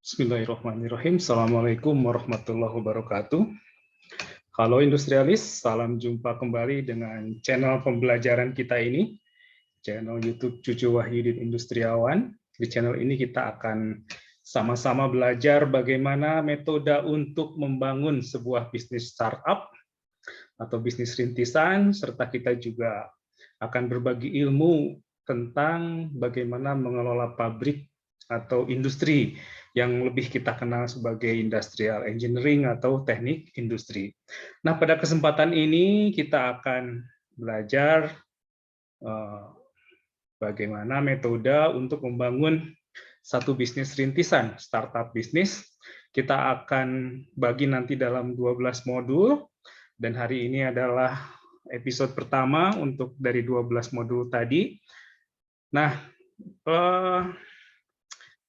Bismillahirrahmanirrahim. Assalamualaikum warahmatullahi wabarakatuh. Halo industrialis, salam jumpa kembali dengan channel pembelajaran kita ini, channel YouTube Cucu Wahyudin Industriawan. Di channel ini kita akan sama-sama belajar bagaimana metode untuk membangun sebuah bisnis startup atau bisnis rintisan, serta kita juga akan berbagi ilmu tentang bagaimana mengelola pabrik atau industri yang lebih kita kenal sebagai industrial engineering atau teknik industri. Nah, pada kesempatan ini kita akan belajar bagaimana metode untuk membangun satu bisnis rintisan, startup bisnis. Kita akan bagi nanti dalam 12 modul, dan hari ini adalah episode pertama untuk dari 12 modul tadi. Nah,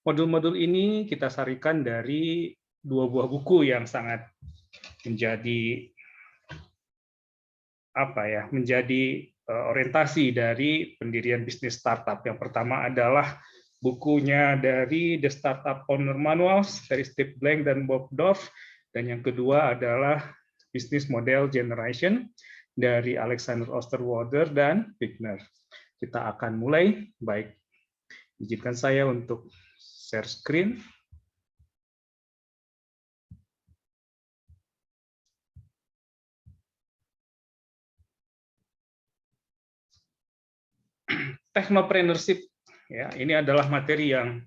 modul-modul ini kita sarikan dari dua buah buku yang sangat menjadi orientasi dari pendirian bisnis startup. Yang pertama adalah bukunya dari The Startup Owner Manuals dari Steve Blank dan Bob Dorff, dan yang kedua adalah Business Model Generation dari Alexander Osterwalder dan Wigner. Kita akan mulai. Baik, izinkan saya untuk share screen. Technopreneurship, ya, ini adalah materi yang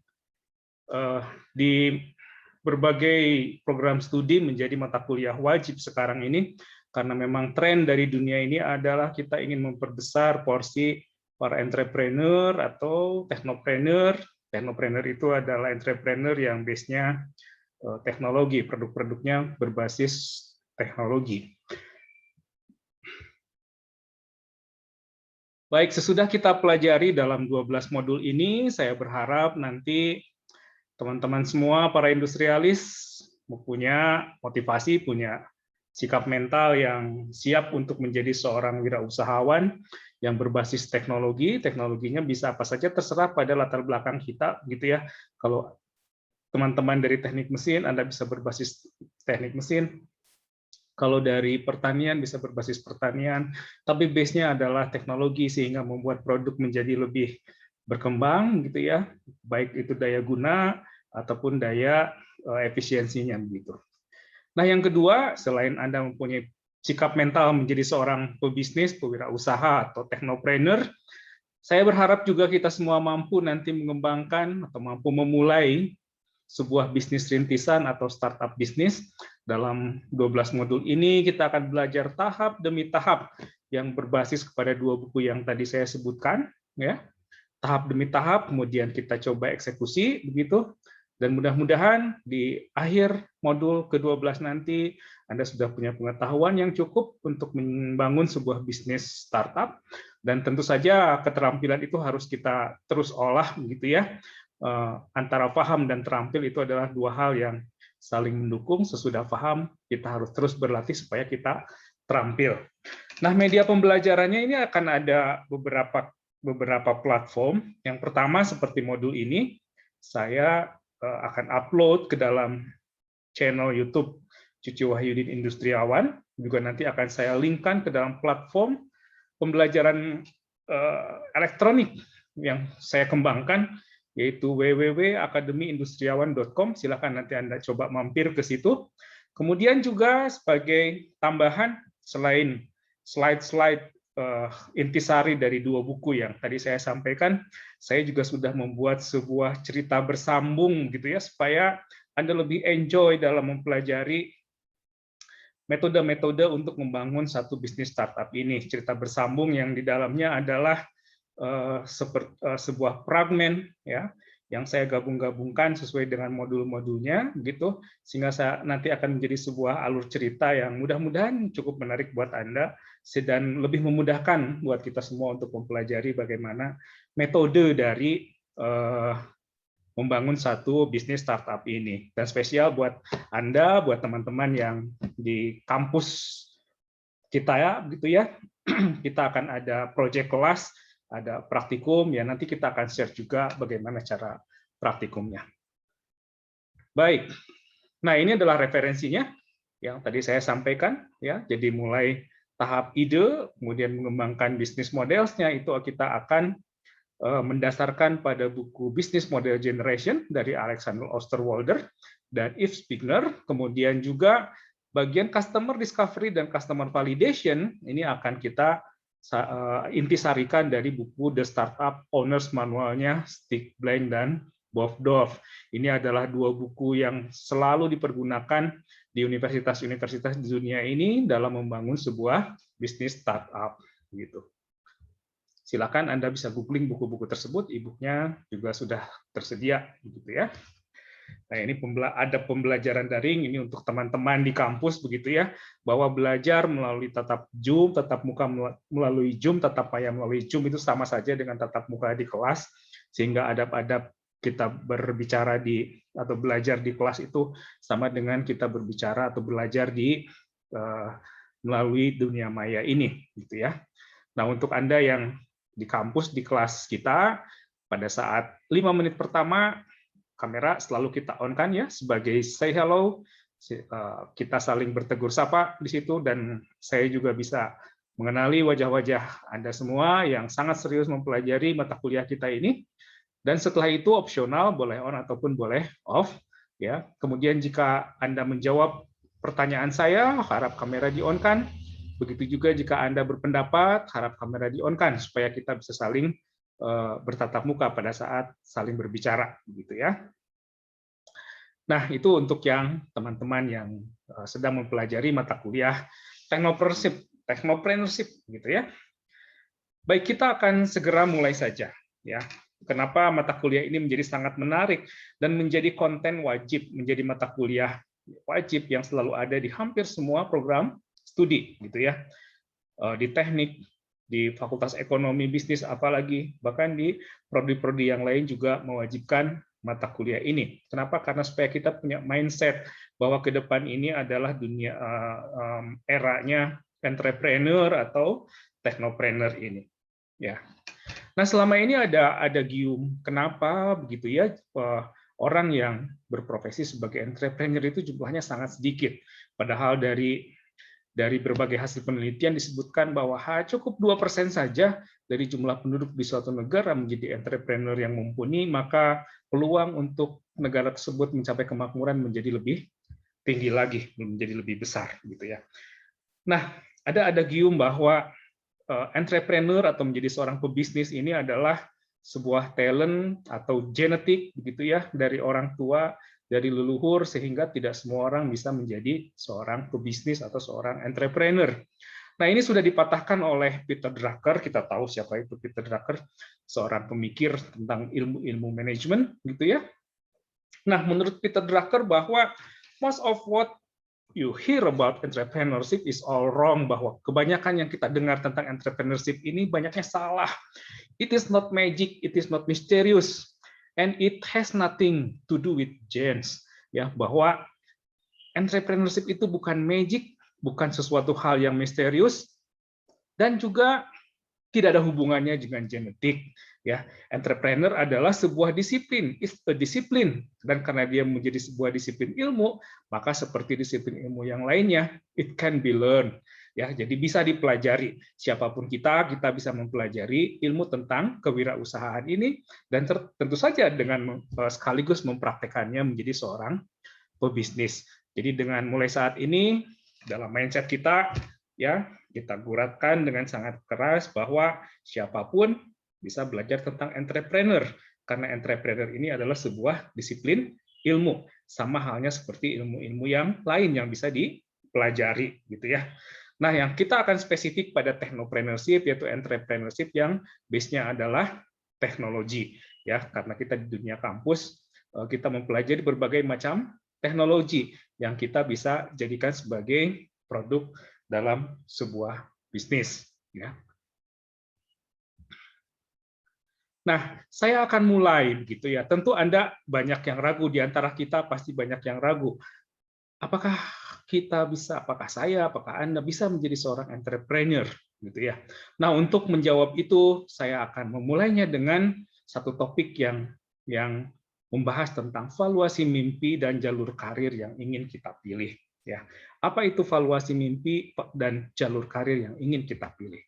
di berbagai program studi menjadi mata kuliah wajib sekarang ini, karena memang tren dari dunia ini adalah kita ingin memperbesar porsi para entrepreneur atau technopreneur. Technopreneur itu adalah entrepreneur yang base-nya teknologi, produk-produknya berbasis teknologi. Baik, sesudah kita pelajari dalam 12 modul ini, saya berharap nanti teman-teman semua, para industrialis, punya motivasi, punya sikap mental yang siap untuk menjadi seorang wirausahawan yang berbasis teknologi. Teknologinya bisa apa saja, terserah pada latar belakang kita, gitu ya. Kalau teman-teman dari teknik mesin, Anda bisa berbasis teknik mesin. Kalau dari pertanian bisa berbasis pertanian, tapi base-nya adalah teknologi sehingga membuat produk menjadi lebih berkembang, gitu ya, baik itu daya guna ataupun daya efisiensinya begitu. Nah, yang kedua, selain Anda mempunyai sikap mental menjadi seorang pebisnis, pewirausaha atau technopreneur, saya berharap juga kita semua mampu nanti mengembangkan atau mampu memulai sebuah bisnis rintisan atau startup bisnis. Dalam 12 modul ini kita akan belajar tahap demi tahap yang berbasis kepada dua buku yang tadi saya sebutkan, ya. Tahap demi tahap, kemudian kita coba eksekusi begitu. Dan mudah-mudahan di akhir modul ke-12 nanti Anda sudah punya pengetahuan yang cukup untuk membangun sebuah bisnis startup, dan tentu saja keterampilan itu harus kita terus olah begitu ya. Antara paham dan terampil itu adalah dua hal yang saling mendukung. Sesudah paham, kita harus terus berlatih supaya kita terampil. Nah, media pembelajarannya ini akan ada beberapa platform. Yang pertama seperti modul ini, saya akan upload ke dalam channel YouTube Cucu Wahyudin Industriawan. Juga nanti akan saya linkkan ke dalam platform pembelajaran elektronik yang saya kembangkan, yaitu www.akademiindustriawan.com. Silakan nanti Anda coba mampir ke situ. Kemudian juga sebagai tambahan, selain slide-slide intisari dari dua buku yang tadi saya sampaikan, saya juga sudah membuat sebuah cerita bersambung gitu ya, supaya Anda lebih enjoy dalam mempelajari metode-metode untuk membangun satu bisnis startup ini. Cerita bersambung yang di dalamnya adalah sebuah fragmen ya, yang saya gabung-gabungkan sesuai dengan modul-modulnya gitu, sehingga nanti akan menjadi sebuah alur cerita yang mudah-mudahan cukup menarik buat Anda dan lebih memudahkan buat kita semua untuk mempelajari bagaimana metode dari membangun satu bisnis startup ini. Dan spesial buat Anda, buat teman-teman yang di kampus kita ya, gitu ya, kita akan ada project kelas, ada praktikum, ya nanti kita akan share juga bagaimana cara praktikumnya. Baik. Nah, ini adalah referensinya yang tadi saya sampaikan ya. Jadi mulai tahap ide, kemudian mengembangkan bisnis modelsnya itu kita akan mendasarkan pada buku Business Model Generation dari Alexander Osterwalder dan Yves Spigner. Kemudian juga bagian customer discovery dan customer validation ini akan kita intisarikan dari buku The Startup Owners Manual-nya Stig Blank dan Bob Dove. Ini adalah dua buku yang selalu dipergunakan di universitas-universitas di dunia ini dalam membangun sebuah bisnis startup gitu. Silakan Anda bisa googling buku-buku tersebut, e-booknya juga sudah tersedia, gitu ya. Nah, ini ada pembelajaran daring ini untuk teman-teman di kampus, begitu ya, bahwa belajar melalui tatap Zoom, tatap muka melalui Zoom, tatap maya melalui Zoom itu sama saja dengan tatap muka di kelas, sehingga adab-adab kita berbicara atau belajar di kelas itu sama dengan kita berbicara atau belajar melalui dunia maya ini, gitu ya. Nah, untuk Anda yang di kampus, di kelas kita, pada saat 5 menit pertama, kamera selalu kita on-kan ya, sebagai say hello, kita saling bertegur sapa di situ, dan saya juga bisa mengenali wajah-wajah Anda semua yang sangat serius mempelajari mata kuliah kita ini, dan setelah itu opsional, boleh on ataupun boleh off. Ya. Kemudian jika Anda menjawab pertanyaan saya, harap kamera di-on-kan. Begitu juga jika Anda berpendapat, harap kamera di-on-kan supaya kita bisa saling bertatap muka pada saat saling berbicara, begitu ya. Nah, itu untuk yang teman-teman yang sedang mempelajari mata kuliah technopreneurship, gitu ya. Baik, kita akan segera mulai saja, ya. Kenapa mata kuliah ini menjadi sangat menarik dan menjadi konten wajib, menjadi mata kuliah wajib yang selalu ada di hampir semua program studi, gitu ya, di teknik, di Fakultas Ekonomi Bisnis, apalagi bahkan di prodi-prodi yang lain juga mewajibkan mata kuliah ini. Kenapa? Karena supaya kita punya mindset bahwa ke depan ini adalah dunia eranya entrepreneur atau technopreneur ini. Ya. Nah, selama ini ada gium. Kenapa begitu ya? Orang yang berprofesi sebagai entrepreneur itu jumlahnya sangat sedikit. Padahal dari berbagai hasil penelitian disebutkan bahwa cukup 2% saja dari jumlah penduduk di suatu negara menjadi entrepreneur yang mumpuni, maka peluang untuk negara tersebut mencapai kemakmuran menjadi lebih tinggi lagi, menjadi lebih besar, gitu ya. Nah, ada gium bahwa entrepreneur atau menjadi seorang pebisnis ini adalah sebuah talent atau genetik, begitu ya, dari orang tua, dari leluhur, sehingga tidak semua orang bisa menjadi seorang pebisnis atau seorang entrepreneur. Nah, ini sudah dipatahkan oleh Peter Drucker. Kita tahu siapa itu Peter Drucker, seorang pemikir tentang ilmu manajemen, gitu ya. Nah, menurut Peter Drucker bahwa most of what you hear about entrepreneurship is all wrong, bahwa kebanyakan yang kita dengar tentang entrepreneurship ini banyaknya salah. It is not magic, it is not mysterious. And it has nothing to do with genes, ya, bahwa entrepreneurship itu bukan magic, bukan sesuatu hal yang misterius, dan juga tidak ada hubungannya dengan genetik, ya. Entrepreneur adalah sebuah disiplin, is a discipline, dan karena dia menjadi sebuah disiplin ilmu, maka seperti disiplin ilmu yang lainnya, it can be learned. Ya, jadi bisa dipelajari. Siapapun kita bisa mempelajari ilmu tentang kewirausahaan ini, dan tentu saja dengan sekaligus mempraktekannya menjadi seorang pebisnis. Jadi dengan mulai saat ini dalam mindset kita, ya, kita guratkan dengan sangat keras bahwa siapapun bisa belajar tentang entrepreneur, karena entrepreneur ini adalah sebuah disiplin ilmu, sama halnya seperti ilmu-ilmu yang lain yang bisa dipelajari, gitu ya. Nah, yang kita akan spesifik pada technopreneurship, yaitu entrepreneurship yang base-nya adalah teknologi, ya, karena kita di dunia kampus kita mempelajari berbagai macam teknologi yang kita bisa jadikan sebagai produk dalam sebuah bisnis, ya. Nah, saya akan mulai begitu ya. Tentu Anda banyak yang ragu, di antara kita pasti banyak yang ragu. Apakah kita bisa, apakah saya, apakah Anda bisa menjadi seorang entrepreneur, gitu ya. Nah, untuk menjawab itu saya akan memulainya dengan satu topik yang membahas tentang valuasi mimpi dan jalur karir yang ingin kita pilih. Ya, apa itu valuasi mimpi dan jalur karir yang ingin kita pilih?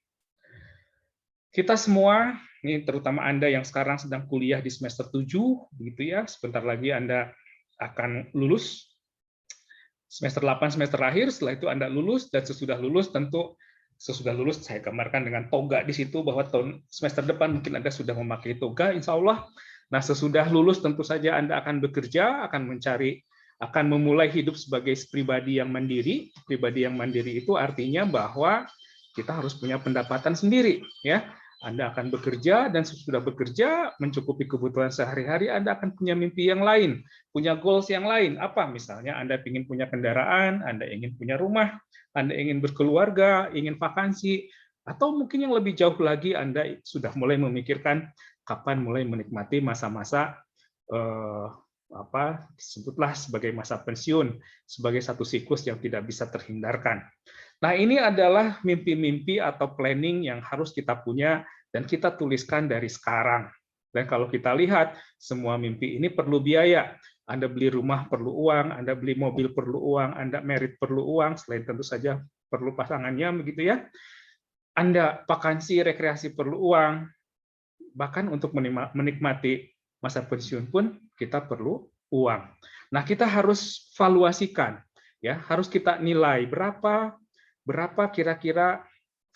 Kita semua, ini terutama Anda yang sekarang sedang kuliah di semester 7, begitu ya, sebentar lagi Anda akan lulus. Semester 8, semester akhir, setelah itu Anda lulus, dan sesudah lulus tentu sesudah lulus saya gambarkan dengan toga di situ bahwa tahun semester depan mungkin Anda sudah memakai toga, insya Allah. Nah, sesudah lulus tentu saja Anda akan bekerja, akan memulai hidup sebagai pribadi yang mandiri. Pribadi yang mandiri itu artinya bahwa kita harus punya pendapatan sendiri, ya. Anda akan bekerja dan sesudah bekerja mencukupi kebutuhan sehari-hari, Anda akan punya mimpi yang lain, punya goals yang lain. Apa? Misalnya Anda ingin punya kendaraan, Anda ingin punya rumah, Anda ingin berkeluarga, ingin vakansi, atau mungkin yang lebih jauh lagi Anda sudah mulai memikirkan kapan mulai menikmati masa-masa sebutlah sebagai masa pensiun, sebagai satu siklus yang tidak bisa terhindarkan. Nah, ini adalah mimpi-mimpi atau planning yang harus kita punya dan kita tuliskan dari sekarang. Dan kalau kita lihat, semua mimpi ini perlu biaya. Anda beli rumah perlu uang, Anda beli mobil perlu uang, Anda merit perlu uang, selain tentu saja perlu pasangannya, begitu ya. Anda vakansi, rekreasi perlu uang, bahkan untuk menikmati masa pensiun pun kita perlu uang. Nah, kita harus valuasikan, ya, harus kita nilai berapa kira-kira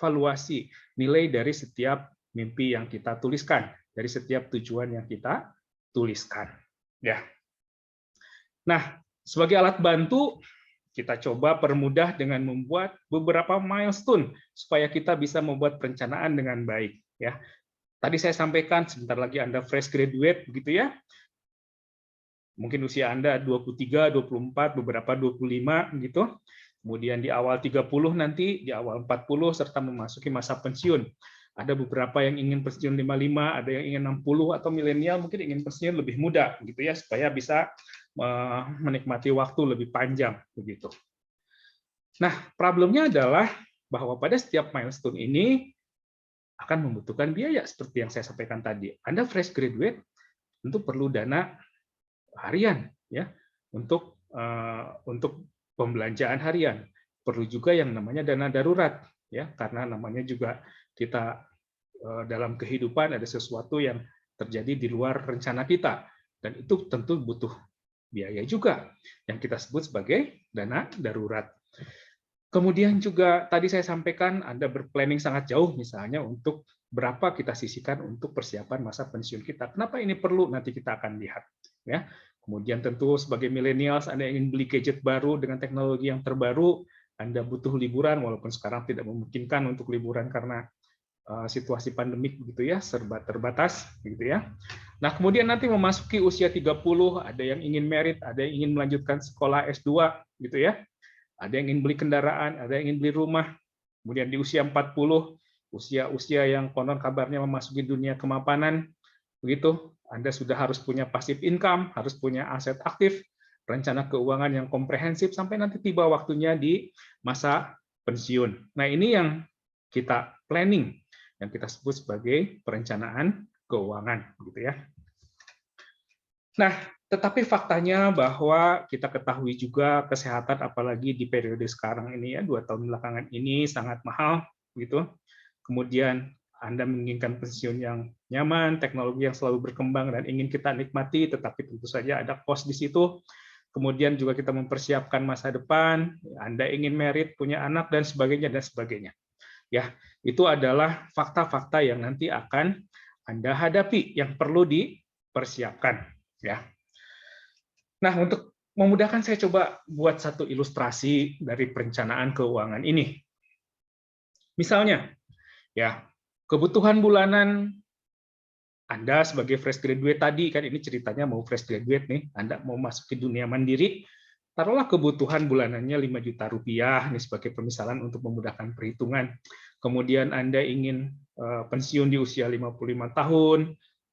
valuasi nilai dari setiap mimpi yang kita tuliskan, dari setiap tujuan yang kita tuliskan. Ya. Nah, sebagai alat bantu, kita coba permudah dengan membuat beberapa milestone supaya kita bisa membuat perencanaan dengan baik. Ya. Tadi saya sampaikan, sebentar lagi Anda fresh graduate, begitu ya. Mungkin usia Anda 23, 24, beberapa 25, gitu. Kemudian di awal 30 nanti, di awal 40, serta memasuki masa pensiun. Ada beberapa yang ingin pensiun 55, ada yang ingin 60, atau milenial mungkin ingin pensiun lebih muda, gitu ya, supaya bisa menikmati waktu lebih panjang, begitu. Nah, problemnya adalah bahwa pada setiap milestone ini akan membutuhkan biaya, seperti yang saya sampaikan tadi. Anda fresh graduate, tentu perlu dana harian, ya, untuk pembelanjaan harian. Perlu juga yang namanya dana darurat, ya, karena namanya juga kita dalam kehidupan ada sesuatu yang terjadi di luar rencana kita, dan itu tentu butuh biaya juga yang kita sebut sebagai dana darurat. Kemudian juga tadi saya sampaikan Anda berplanning sangat jauh, misalnya untuk berapa kita sisihkan untuk persiapan masa pensiun kita. Kenapa ini perlu? Nanti kita akan lihat, ya. Kemudian tentu sebagai millennials Anda ingin beli gadget baru dengan teknologi yang terbaru, Anda butuh liburan walaupun sekarang tidak memungkinkan untuk liburan karena situasi pandemik, begitu ya, serba terbatas, gitu ya. Nah, kemudian nanti memasuki usia 30, ada yang ingin merit, ada yang ingin melanjutkan sekolah S2, gitu ya. Ada yang ingin beli kendaraan, ada yang ingin beli rumah. Kemudian di usia 40, usia yang konon kabarnya memasuki dunia kemapanan, begitu, Anda sudah harus punya passive income, harus punya aset aktif, rencana keuangan yang komprehensif, sampai nanti tiba waktunya di masa pensiun. Nah, ini yang kita planning, yang kita sebut sebagai perencanaan keuangan, gitu ya. Nah, tetapi faktanya bahwa kita ketahui juga kesehatan, apalagi di periode sekarang ini, ya, 2 tahun belakangan ini sangat mahal, gitu. Kemudian Anda menginginkan pensiun yang nyaman, teknologi yang selalu berkembang dan ingin kita nikmati, tetapi tentu saja ada cost di situ. Kemudian juga kita mempersiapkan masa depan, Anda ingin merit, punya anak, dan sebagainya, dan sebagainya. Ya, itu adalah fakta-fakta yang nanti akan Anda hadapi, yang perlu dipersiapkan. Ya. Nah, untuk memudahkan saya coba buat satu ilustrasi dari perencanaan keuangan ini. Misalnya, ya, kebutuhan bulanan Anda sebagai fresh graduate tadi, kan ini ceritanya mau fresh graduate nih, Anda mau masuk ke dunia mandiri, taruhlah kebutuhan bulanannya 5 juta rupiah, ini sebagai pemisalan untuk memudahkan perhitungan. Kemudian Anda ingin pensiun di usia 55 tahun,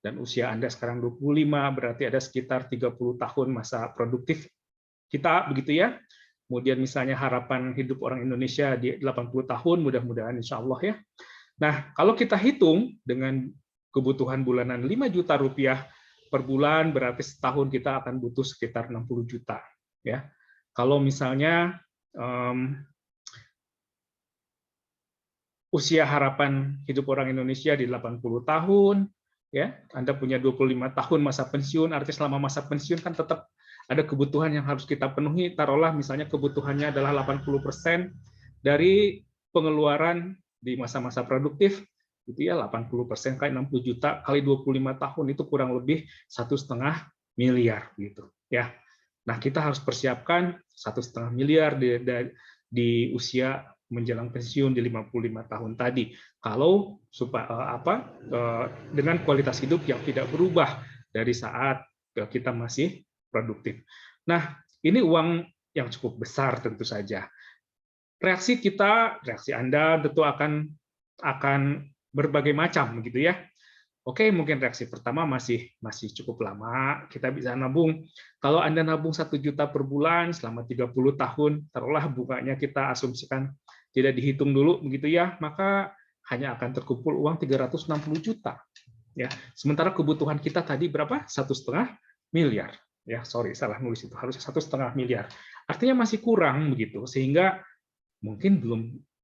dan usia Anda sekarang 25, berarti ada sekitar 30 tahun masa produktif kita, begitu ya. Kemudian misalnya harapan hidup orang Indonesia di 80 tahun, mudah-mudahan insya Allah ya. Nah, kalau kita hitung dengan kebutuhan bulanan 5 juta rupiah per bulan berarti setahun kita akan butuh sekitar 60 juta. Ya, kalau misalnya usia harapan hidup orang Indonesia di 80 tahun, ya, Anda punya 25 tahun masa pensiun, artinya selama masa pensiun kan tetap ada kebutuhan yang harus kita penuhi. Taruhlah misalnya kebutuhannya adalah 80% dari pengeluaran di masa-masa produktif, gitu ya, 80% kali 60 juta kali 25 tahun itu kurang lebih 1,5 miliar gitu, ya. Nah, kita harus persiapkan 1,5 miliar di usia menjelang pensiun di 55 tahun tadi. Kalau dengan kualitas hidup yang tidak berubah dari saat kita masih produktif. Nah, ini uang yang cukup besar tentu saja. Reaksi Anda tentu akan berbagai macam gitu ya. Oke, mungkin reaksi pertama masih cukup lama, kita bisa nabung. Kalau Anda nabung 1 juta per bulan selama 30 tahun, taruhlah bunganya kita asumsikan tidak dihitung dulu begitu ya, maka hanya akan terkumpul uang 360 juta. Ya, sementara kebutuhan kita tadi berapa? 1,5 miliar. Ya, sorry, salah nulis itu, harusnya 1,5 miliar. Artinya masih kurang begitu, sehingga mungkin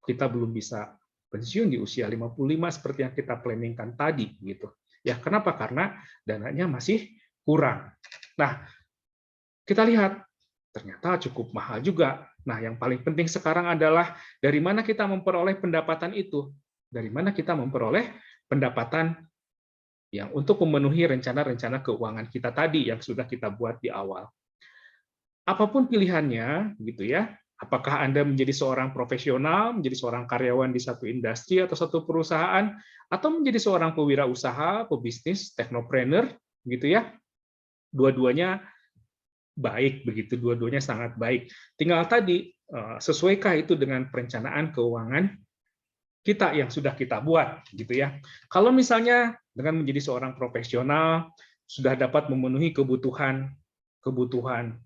kita belum bisa pensiun di usia 55 seperti yang kita planningkan tadi gitu. Ya, kenapa? Karena dananya masih kurang. Nah, kita lihat ternyata cukup mahal juga. Nah, yang paling penting sekarang adalah dari mana kita memperoleh pendapatan itu? Dari mana kita memperoleh pendapatan yang untuk memenuhi rencana-rencana keuangan kita tadi yang sudah kita buat di awal. Apapun pilihannya, gitu ya. Apakah Anda menjadi seorang profesional, menjadi seorang karyawan di satu industri atau satu perusahaan, atau menjadi seorang pewirausaha, pebisnis, teknopreneur, gitu ya. Dua-duanya baik, begitu. Dua-duanya sangat baik. Tinggal tadi, sesuaikah itu dengan perencanaan keuangan kita yang sudah kita buat, gitu ya. Kalau misalnya dengan menjadi seorang profesional, sudah dapat memenuhi kebutuhan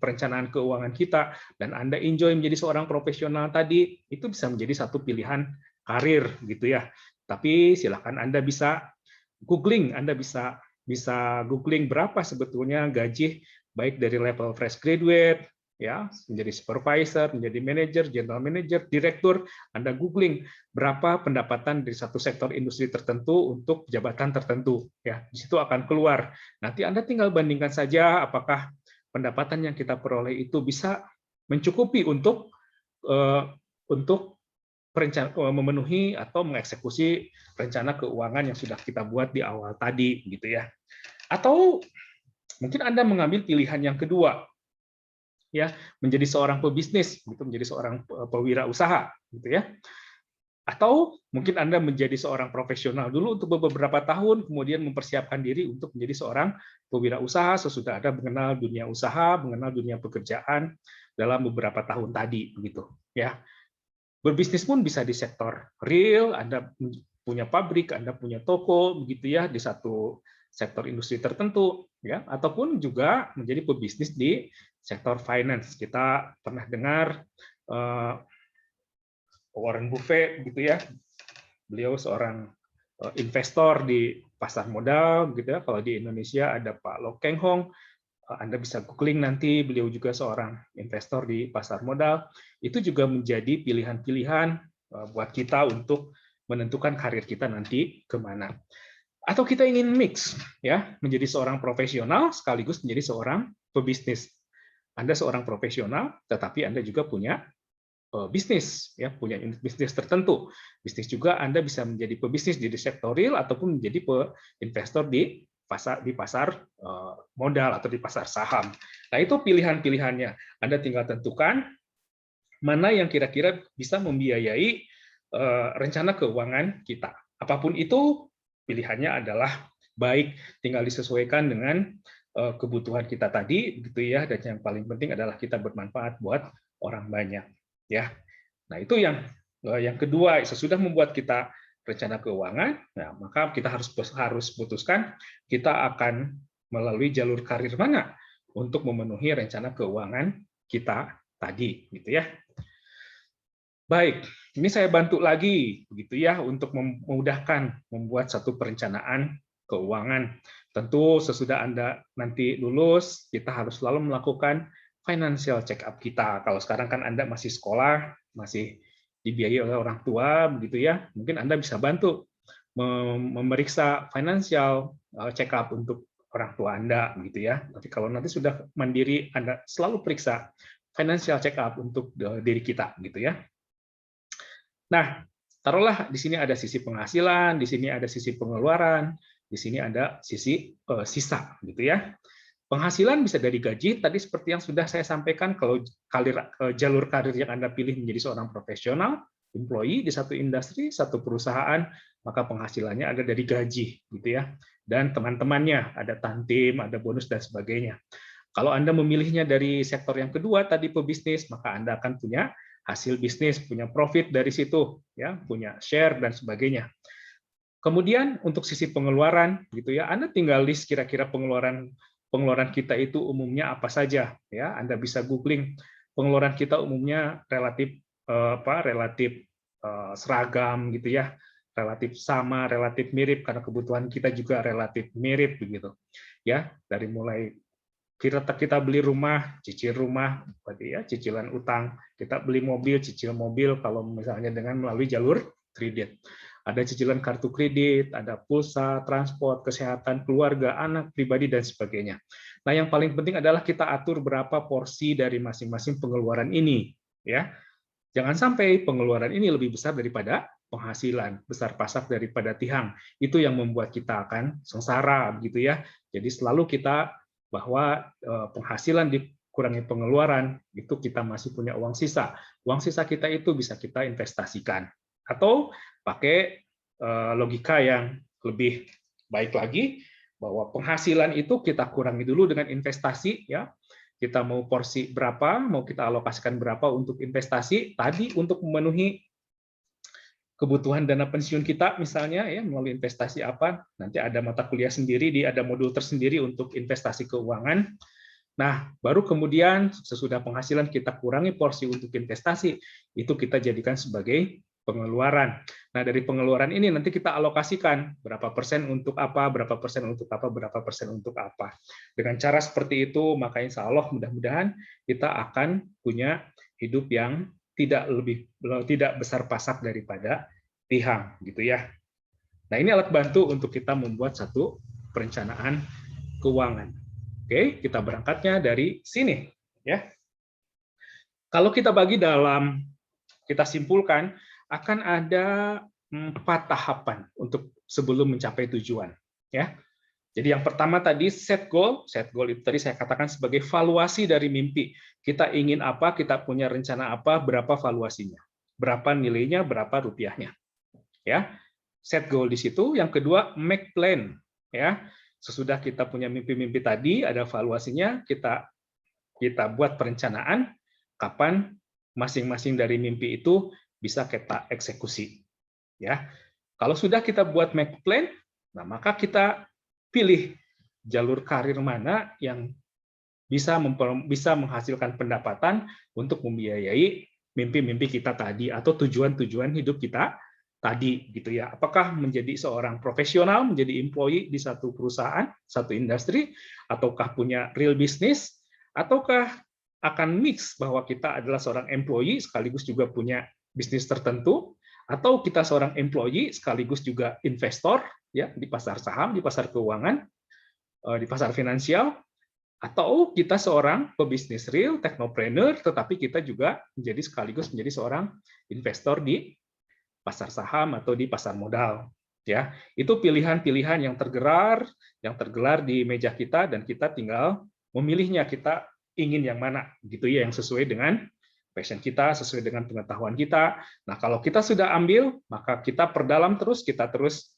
perencanaan keuangan kita, dan Anda enjoy menjadi seorang profesional tadi, itu bisa menjadi satu pilihan karir gitu ya. Tapi silakan Anda bisa googling, Anda bisa googling berapa sebetulnya gaji baik dari level fresh graduate, ya, menjadi supervisor, menjadi manager, general manager, direktur, Anda googling berapa pendapatan dari satu sektor industri tertentu untuk jabatan tertentu, ya, di situ akan keluar. Nanti Anda tinggal bandingkan saja apakah pendapatan yang kita peroleh itu bisa mencukupi untuk memenuhi atau mengeksekusi rencana keuangan yang sudah kita buat di awal tadi, gitu ya. Atau mungkin Anda mengambil pilihan yang kedua, ya, menjadi seorang pebisnis, gitu, menjadi seorang pewirausaha, gitu ya. Atau mungkin Anda menjadi seorang profesional dulu untuk beberapa tahun, kemudian mempersiapkan diri untuk menjadi seorang pewirausaha sesudah Anda mengenal dunia usaha, mengenal dunia pekerjaan dalam beberapa tahun tadi, begitu. Ya, berbisnis pun bisa di sektor real, Anda punya pabrik, Anda punya toko, begitu ya, di satu sektor industri tertentu, ya, ataupun juga menjadi pebisnis di sektor finance. Kita pernah dengar Warren Buffett, gitu ya, beliau seorang investor di pasar modal, gitu ya. Kalau di Indonesia ada Pak Lo Keng Hong, Anda bisa googling nanti, beliau juga seorang investor di pasar modal. Itu juga menjadi pilihan-pilihan buat kita untuk menentukan karir kita nanti kemana. Atau kita ingin mix, ya, menjadi seorang profesional sekaligus menjadi seorang pebisnis. Anda seorang profesional, tetapi Anda juga punya bisnis, ya, punya bisnis tertentu. Bisnis juga Anda bisa menjadi pebisnis di sektor real ataupun menjadi investor di pasar modal atau di pasar saham. Nah, itu pilihan-pilihannya. Anda tinggal tentukan mana yang kira-kira bisa membiayai rencana keuangan kita. Apapun itu, pilihannya adalah baik, tinggal disesuaikan dengan kebutuhan kita tadi, gitu ya. Dan yang paling penting adalah kita bermanfaat buat orang banyak. Ya, nah itu yang kedua, sesudah membuat kita rencana keuangan, nah maka kita harus putuskan kita akan melalui jalur karir mana untuk memenuhi rencana keuangan kita tadi, gitu ya. Baik, ini saya bantu lagi, begitu ya, untuk memudahkan membuat satu perencanaan keuangan. Tentu sesudah Anda nanti lulus, kita harus selalu melakukan financial check up kita. Kalau sekarang kan Anda masih sekolah, masih dibiayai oleh orang tua, begitu ya, mungkin Anda bisa bantu memeriksa financial check up untuk orang tua Anda, gitu ya. Tapi kalau nanti sudah mandiri, Anda selalu periksa financial check up untuk diri kita, gitu ya. Nah, taruhlah di sini ada sisi penghasilan, di sini ada sisi pengeluaran, di sini ada sisi sisa, gitu ya. Penghasilan bisa dari gaji, tadi seperti yang sudah saya sampaikan, kalau jalur karir yang Anda pilih menjadi seorang profesional, employee di satu industri, satu perusahaan, maka penghasilannya ada dari gaji, gitu ya. Dan teman-temannya, ada tantim, ada bonus, dan sebagainya. Kalau Anda memilihnya dari sektor yang kedua, tadi pebisnis, maka Anda akan punya hasil bisnis, punya profit dari situ, ya, punya share, dan sebagainya. Kemudian untuk sisi pengeluaran, gitu ya, Anda tinggal list kira-kira pengeluaran kita itu umumnya apa saja, ya. Anda bisa googling pengeluaran kita umumnya relatif seragam, gitu ya, relatif sama, relatif mirip karena kebutuhan kita juga relatif mirip, begitu, ya. Dari mulai kita beli rumah, cicil rumah, berarti ya, cicilan utang. Kita beli mobil, cicil mobil kalau misalnya dengan melalui jalur kredit. Ada cicilan kartu kredit, ada pulsa, transport, kesehatan, keluarga, anak, pribadi, dan sebagainya. Nah, yang paling penting adalah kita atur berapa porsi dari masing-masing pengeluaran ini, ya. Jangan sampai pengeluaran ini lebih besar daripada penghasilan, besar pasak daripada tihang. Itu yang membuat kita akan sengsara, begitu ya. Jadi selalu kita bahwa penghasilan dikurangi pengeluaran, itu kita masih punya uang sisa. Uang sisa kita itu bisa kita investasikan. Atau pakai logika yang lebih baik lagi, bahwa penghasilan itu kita kurangi dulu dengan investasi, ya. Kita mau porsi berapa, mau kita alokasikan berapa untuk investasi, tadi untuk memenuhi kebutuhan dana pensiun kita misalnya, ya, melalui investasi apa, nanti ada mata kuliah sendiri, ada modul tersendiri untuk investasi keuangan. Nah, baru kemudian sesudah penghasilan kita kurangi porsi untuk investasi, itu kita jadikan sebagai pengeluaran. Nah, dari pengeluaran ini nanti kita alokasikan berapa persen untuk apa, berapa persen untuk apa, berapa persen untuk apa. Dengan cara seperti itu, maka insya Allah mudah-mudahan kita akan punya hidup yang tidak besar pasak daripada tihang, gitu ya. Nah, ini alat bantu untuk kita membuat satu perencanaan keuangan. Oke, kita berangkatnya dari sini, ya. Kalau kita bagi kita simpulkan akan ada 4 tahapan untuk sebelum mencapai tujuan, ya. Jadi yang pertama tadi set goal itu tadi saya katakan sebagai valuasi dari mimpi. Kita ingin apa, kita punya rencana apa, berapa valuasinya, berapa nilainya, berapa rupiahnya. Ya, set goal di situ. Yang kedua make plan, ya. Sesudah kita punya mimpi-mimpi tadi, ada valuasinya, kita buat perencanaan kapan masing-masing dari mimpi itu bisa kita eksekusi. Ya, kalau sudah kita buat make plan, nah maka kita pilih jalur karir mana yang bisa menghasilkan pendapatan untuk membiayai mimpi-mimpi kita tadi atau tujuan-tujuan hidup kita tadi, gitu ya. Apakah menjadi seorang profesional, menjadi employee di satu perusahaan, satu industri, ataukah punya real business, ataukah akan mix bahwa kita adalah seorang employee sekaligus juga punya bisnis tertentu, atau kita seorang employee sekaligus juga investor, ya, di pasar saham, di pasar keuangan, di pasar finansial, atau kita seorang pebisnis real, technopreneur, tetapi kita juga sekaligus menjadi seorang investor di pasar saham atau di pasar modal. Ya, itu pilihan-pilihan yang tergelar di meja kita, dan kita tinggal memilihnya, kita ingin yang mana, gitu ya, yang sesuai dengan passion kita, sesuai dengan pengetahuan kita. Nah, kalau kita sudah ambil, maka kita perdalam terus, kita terus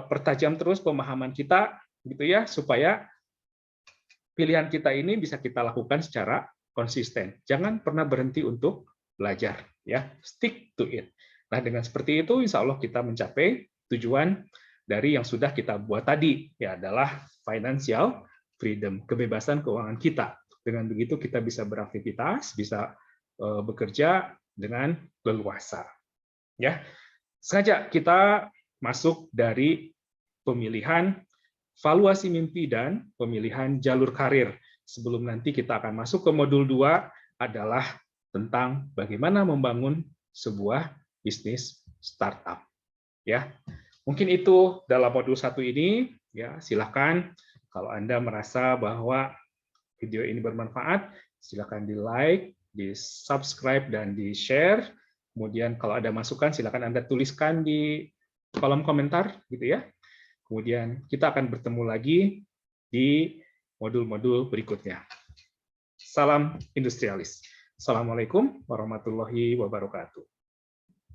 pertajam terus pemahaman kita, gitu ya, supaya pilihan kita ini bisa kita lakukan secara konsisten. Jangan pernah berhenti untuk belajar, ya, stick to it. Nah, dengan seperti itu, insya Allah kita mencapai tujuan dari yang sudah kita buat tadi, ya, adalah financial freedom, kebebasan keuangan kita. Dengan begitu kita bisa beraktivitas, bisa bekerja dengan leluasa. Ya, sengaja kita masuk dari pemilihan valuasi mimpi dan pemilihan jalur karir. Sebelum nanti kita akan masuk ke modul 2 adalah tentang bagaimana membangun sebuah bisnis startup. Ya, mungkin itu dalam modul 1 ini. Ya, silakan kalau Anda merasa bahwa video ini bermanfaat, silakan di-like, di-subscribe, dan di-share. Kemudian kalau ada masukan, silakan Anda tuliskan di kolom komentar, gitu ya. Kemudian kita akan bertemu lagi di modul-modul berikutnya. Salam industrialis. Assalamualaikum warahmatullahi wabarakatuh.